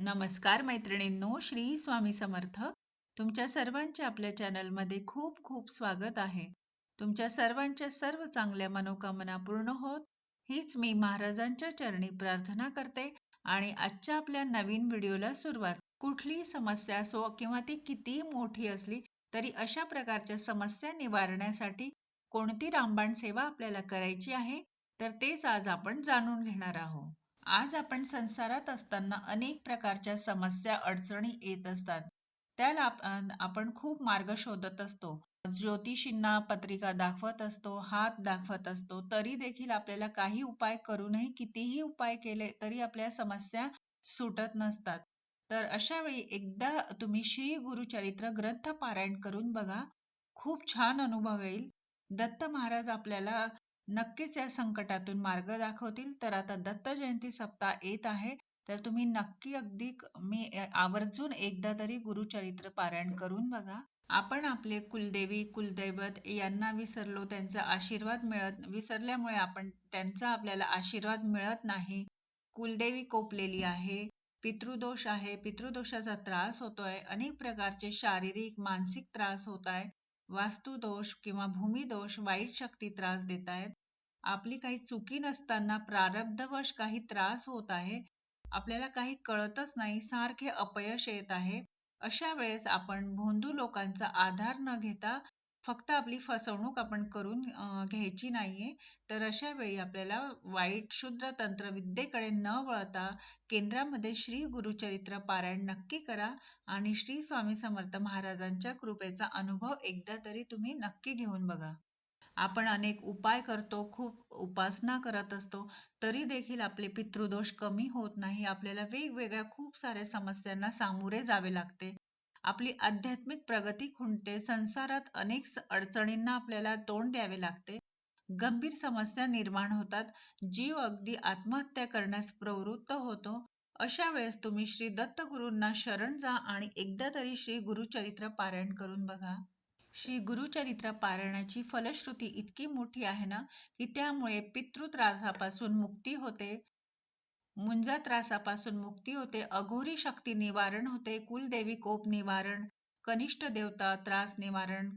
नमस्कार मैत्रिणींनो, श्री स्वामी समर्थ. तुमच्या सर्वांचे आपल्या चॅनलमध्ये खूप खूप स्वागत आहे. तुमच्या सर्वांच्या सर्व चांगल्या मनोकामना पूर्ण होत, हीच मी महाराजांच्या चरणी प्रार्थना करते. आणि आजच्या आपल्या नवीन व्हिडिओला सुरुवात. कुठलीही समस्या असो किंवा ती कितीही मोठी असली तरी अशा प्रकारच्या समस्या निवारण्यासाठी कोणती रामबाण सेवा आपल्याला करायची आहे, तर तेच आज आपण जाणून घेणार आहोत. आज आपण संसारात असताना अनेक प्रकारच्या समस्या अडचणी येत असतात. त्याला आपण खूप मार्ग शोधत असतो. ज्योतिषींना पत्रिका दाखवत असतो, हात दाखवत असतो, तरी देखील आपल्याला काही उपाय करूनही कितीही उपाय केले तरी आपल्या समस्या सुटत नसतात. तर अशा वेळी एकदा तुम्ही श्री गुरुचरित्र ग्रंथ पारायण करून बघा. खूप छान अनुभव येईल. दत्त महाराज आपल्याला नक्कीच या संकटातून मार्ग दाखवतील. तर आता दत्त जयंती सप्ताह येत आहे, तर तुम्ही नक्की अगदी मी आवर्जून एकदा तरी गुरुचरित्र पारायण करून बघा. आपण आपले कुलदेवी कुलदैवत यांना विसरलो, त्यांचा आशीर्वाद विसरल्यामुळे आपण त्यांचा आपल्याला आशीर्वाद मिळत नाही. कुलदेवी कोपलेली आहे, पितृदोष आहे, पितृदोषाचा त्रास होतोय, अनेक प्रकारचे शारीरिक मानसिक त्रास होत आहे, वास्तुदोष किंवा भूमिदोष, वाईट शक्ती त्रास देत आहेत. आपली काही चुकी नसताना प्रारब्धवश काही त्रास होत आहे, आपल्याला काही कळतच नाही, सारखे अपयश येत आहे. अशा वेळेस आपण भोंदू लोकांचा आधार न घेता फक्त आपली फसवणूक आपण करून घ्यायची नाहीये. तर अशा वेळी आपल्याला वाईट शूद्र तंत्र विद्येकडे न वळता केंद्रामध्ये श्री गुरुचरित्र पारायण नक्की करा आणि श्री स्वामी समर्थ महाराजांच्या कृपेचा अनुभव एकदा तरी तुम्ही नक्की घेऊन बघा. आपण अनेक उपाय करतो, खूप उपासना करत असतो, तरी देखील आपले पितृदोष कमी होत नाही. आपल्याला वेगवेगळ्या खूप साऱ्या समस्यांना सामोरे जावे लागते. आपली आध्यात्मिक प्रगती खुंटते. संसारात अनेक अडचणींना आपल्याला तोंड द्यावे लागते. गंभीर समस्या निर्माण होतात. जीव अगदी आत्महत्या करण्यास प्रवृत्त होतो. अशा वेळेस तुम्ही श्री दत्तगुरूंना शरण जा आणि एकदा तरी श्री गुरुचरित्र पारायण करून बघा. श्री गुरुचरित्र पारायणाची फलश्रुती इतकी मोठी आहे ना, की त्यामुळे पितृत्रासापासून मुक्ती होते, मुंजा त्रासापासून मुक्ती होते, अघोरी शक्ती निवारण होते, कुलदेवी कोप निवारण, कनिष्ठ देवता त्रास निवारण,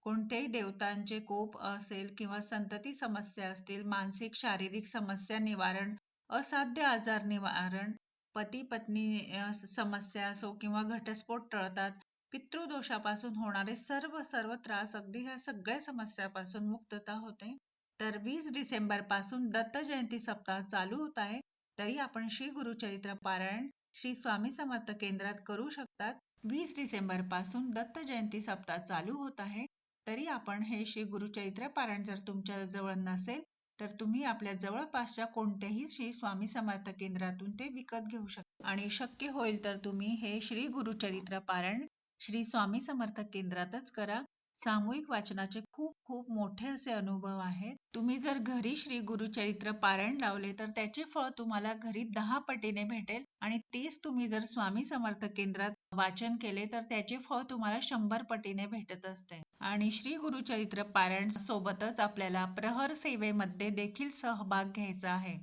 कोणत्याही देवतांचे कोप असेल किंवा संतती समस्या असतील, मानसिक शारीरिक समस्या निवारण, असाध्य आजार निवारण, पती पत्नी समस्या असो किंवा घटस्फोट टळतात, पितृदोषापासून होणारे सर्व सर्व त्रास, अगदी ह्या सगळ्या समस्यापासून मुक्तता होते. तर 20 डिसेंबर पासून दत्त जयंती सप्ताह चालू होत आहे. तरी आपण श्री गुरुचरित्र पारायण श्री स्वामी समर्थ केंद्रात करू शकतात. 20 डिसेंबर पासून दत्त जयंती सप्ताह चालू होत आहे. तरी आपण हे श्री गुरुचरित्र पारायण जर तुमच्या जवळ नसेल तर तुम्ही आपल्या जवळपासच्या कोणत्याही श्री स्वामी समर्थ केंद्रातून ते विकत घेऊ शकता. आणि शक्य होईल तर तुम्ही हे श्री गुरुचरित्र पारायण श्री स्वामी समर्थ केंद्रातच करा. सामूहिक वाचनाचे खूप खूप मोठे असे अनुभव आहेत. तुम्ही जर घरी श्री गुरुचरित्र पारायण लावले तर त्याचे फळ तुम्हाला घरी 10 पटीने भेटेल आणि तेच तुम्ही जर स्वामी समर्थ केंद्रात वाचन केले तर त्याचे फळ तुम्हाला 100 पटीने भेटत असते. आणि श्री गुरुचरित्र पारायण सोबतच आपल्याला प्रहर सेवेमध्ये देखील सहभाग घ्यायचा आहे.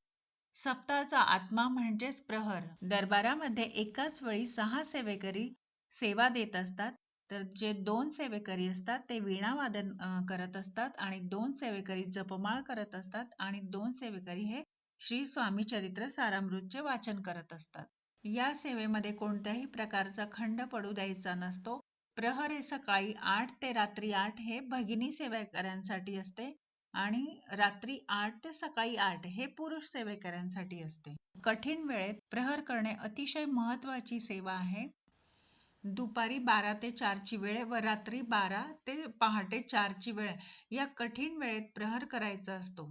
सप्ताहाचा आत्मा म्हणजेच प्रहर. दरबारामध्ये एकाच वेळी 6 सेवेकरी सेवा देत असतात. तर जे 2 सेवेकरी असतात ते वीणावादन करत असतात आणि 2 सेवेकरी जपमाळ करत असतात आणि 2 सेवेकरी हे श्री स्वामी चरित्र सारामृतचे वाचन करत असतात. या सेवेमध्ये कोणत्याही प्रकारचा खंड पडू द्यायचा नसतो. प्रहर हे सकाळी 8 ते रात्री 8 हे भगिनी सेवेकऱ्यांसाठी असते आणि रात्री 8 ते सकाळी 8 हे पुरुष सेवेकऱ्यांसाठी असते. कठीण वेळेत प्रहर करणे अतिशय महत्वाची सेवा आहे. दुपारी 12 ते 4 ची वेळ व रात्री 12 ते पहाटे 4 ची वेळ या कठीण वेळेत प्रहर करायचा असतो.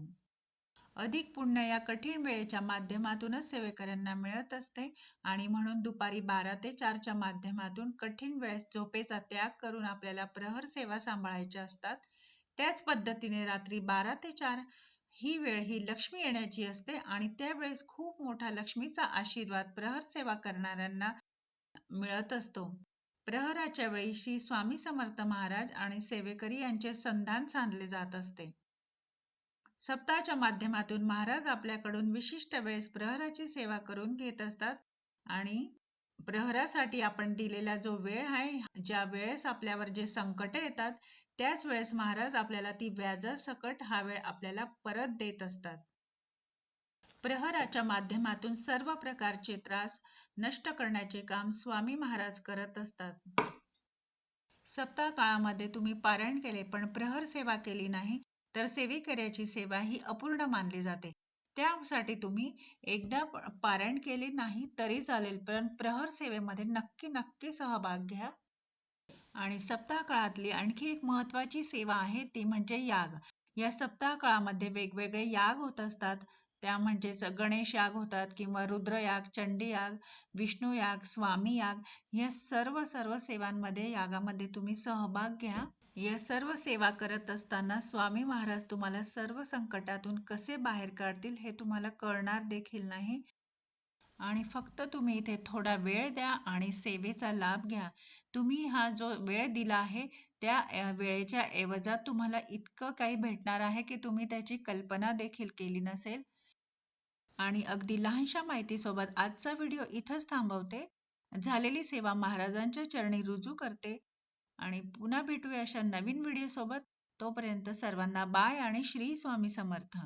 अधिक पुण्य या कठीण वेळेच्या माध्यमातूनच सेवेकऱ्यांना मिळत असते आणि म्हणून दुपारी 12 ते 4 च्या माध्यमातून कठीण वेळेस झोपेचा त्याग करून आपल्याला प्रहर सेवा सांभाळायच्या असतात. त्याच पद्धतीने रात्री 12 ते 4 ही वेळ ही लक्ष्मी येण्याची असते आणि त्यावेळेस खूप मोठा लक्ष्मीचा आशीर्वाद प्रहर सेवा करणाऱ्यांना मिळत असतो. प्रहराच्या वेळी श्री स्वामी समर्थ महाराज आणि सेवेकरी यांचे संधान सांधले जात असते. सप्ताहाच्या माध्यमातून महाराज आपल्याकडून विशिष्ट वेळेस प्रहराची सेवा करून घेत असतात आणि प्रहरासाठी आपण दिलेला जो वेळ आहे, ज्या वेळेस आपल्यावर जे संकट येतात, त्याच वेळेस महाराज आपल्याला ती व्याजासकट हा वेळ आपल्याला परत देत असतात. प्रहराच्या माध्यमातून सर्व प्रकारचे त्रास नष्ट करण्याचे काम स्वामी महाराज करत असतात. सप्ताह काळामध्ये तुम्ही पारायण केले पण प्रहर सेवा केली नाही, तर सेवेकऱ्याची सेवा ही अपूर्ण मानली जाते. त्यासाठी तुम्ही एकदा पारायण केले नाही तरी चालेल, पण प्रहर सेवेमध्ये नक्की नक्की सहभाग घ्या. आणि सप्ताह काळातली आणखी एक महत्वाची सेवा आहे ती म्हणजे याग. या सप्ताह काळामध्ये वेगवेगळे याग होत असतात. त्या म्हणजेच गणेश याग होतात किंवा रुद्रयाग, चंडी याग, विष्णू याग, स्वामी याग, या सर्व सर्व सेवांमध्ये यागामध्ये तुम्ही सहभाग घ्या. या सर्व सेवा करत असताना स्वामी महाराज तुम्हाला सर्व संकटातून कसे बाहेर काढतील हे तुम्हाला कळणार देखील नाही. आणि फक्त तुम्ही इथे थोडा वेळ द्या आणि सेवेचा लाभ घ्या. तुम्ही हा जो वेळ दिला आहे त्या वेळेच्या एवजात तुम्हाला इतकं काही भेटणार आहे की तुम्ही त्याची कल्पना देखील केली नसेल. आणि अगदी लहानशा माहितीसोबत आजचा व्हिडिओ इथंच थांबवते. झालेली सेवा महाराजांच्या चरणी रुजू करते आणि पुन्हा भेटूया अशा नवीन व्हिडिओ सोबत. तोपर्यंत सर्वांना बाय आणि श्री स्वामी समर्थ.